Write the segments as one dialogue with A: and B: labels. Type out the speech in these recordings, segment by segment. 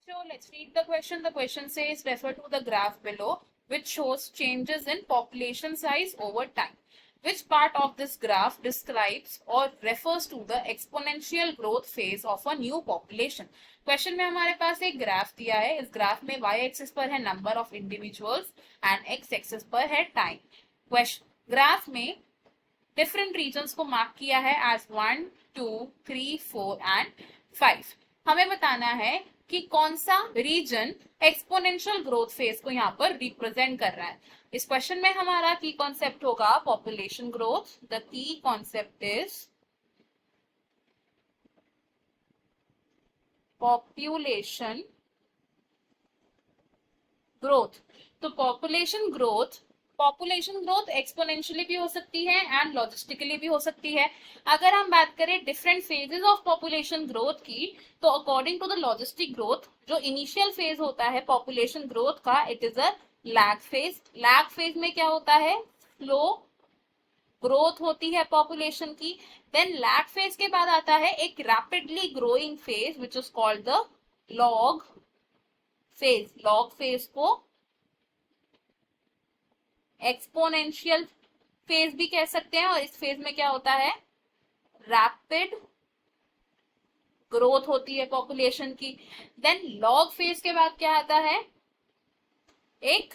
A: So let's read the question. The question says refer to the graph below which shows changes in population size over time. Which part of this graph describes or refers to the exponential growth phase of a new population? Question में हमारे पास एक graph दिया है. इस graph में y axis पर है number of individuals and x axis पर है टाइम. ग्राफ में डिफरेंट रीजन्स को मार्क किया है एज 1, 2, 3, 4 एंड 5. हमें बताना है कि कौन सा रीजन एक्सपोनेंशियल ग्रोथ फेज को यहाँ पर रिप्रेजेंट कर रहा है. इस क्वेश्चन में हमारा की कॉन्सेप्ट होगा population growth. The key concept is population growth. तो पॉपुलेशन ग्रोथ एक्सपोनेंशियली भी हो सकती है एंड लॉजिस्टिकली भी हो सकती है. अगर हम बात करें different phases of population growth की, तो according to the logistic growth जो इनिशियल फेज होता है पॉपुलेशन ग्रोथ का, it is a lag phase. Lag phase में क्या होता है, स्लो ग्रोथ होती है पॉपुलेशन की. देन लैग फेज के बाद आता है एक rapidly growing phase which is called the log phase. Log phase को एक्सपोनेंशियल फेज भी कह सकते हैं और इस फेज में क्या होता है, रैपिड ग्रोथ होती है पॉपुलेशन की. देन लॉग फेज के बाद क्या आता है, एक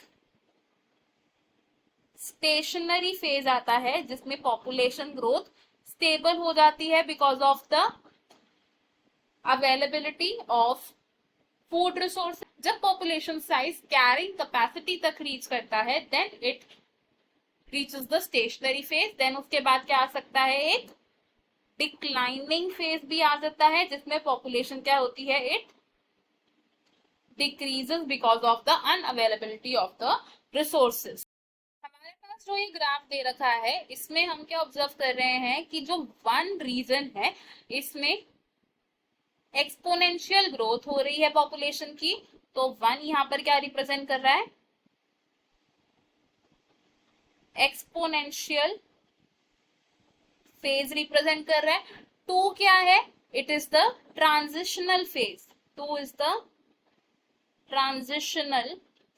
A: स्टेशनरी फेज आता है जिसमें पॉपुलेशन ग्रोथ स्टेबल हो जाती है because of the availability of food resource. जब पॉपुलेशन साइज कैरिंग कैपेसिटी तक रीच करता है then it reaches the stationary phase. Then उसके बाद क्या आ सकता है, एक डिक्लाइनिंग फेज भी आ जाता है जिसमें पॉपुलेशन क्या होती है, it decreases because of the unavailability of the resources. हमारे पास जो ये ग्राफ दे रखा है इसमें हम क्या ऑब्जर्व कर रहे हैं कि जो वन रीजन है इसमें एक्सपोनेंशियल ग्रोथ हो रही है पॉपुलेशन की. तो 1 यहां पर क्या रिप्रेजेंट कर रहा है, एक्सपोनेंशियल फेज रिप्रेजेंट कर रहा है. 2 क्या है, it is the transitional phase. 2 is the transitional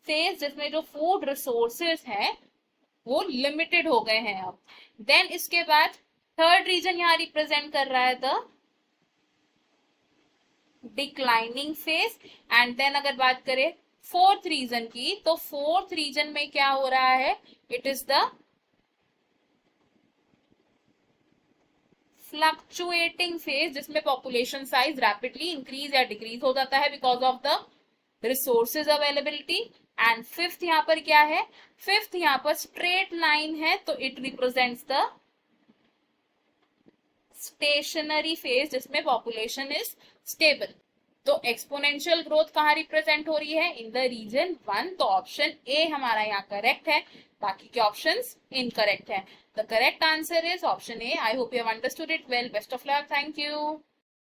A: phase जिसमें जो फूड रिसोर्सेज हैं वो लिमिटेड हो गए हैं अब. देन इसके बाद थर्ड रीजन यहां रिप्रेजेंट कर रहा है the declining phase. And then अगर बात करें फोर्थ रीजन की, तो फोर्थ रीजन में क्या हो रहा है, it is the fluctuating phase जिसमें पॉपुलेशन साइज रैपिडली इंक्रीज या डिक्रीज हो जाता है because of the resources availability. And fifth यहां पर क्या है, फिफ्थ यहां पर स्ट्रेट लाइन है तो it represents the stationary phase जिसमें पॉपुलेशन इज स्टेबल. तो एक्सपोनेंशियल ग्रोथ कहाँ रिप्रेजेंट हो रही है, इन द रीजन 1. तो ऑप्शन ए हमारा यहाँ करेक्ट है, बाकी के ऑप्शंस इनकरेक्ट है. The correct answer is option A. I hope you have understood it well. Best of luck. Thank you.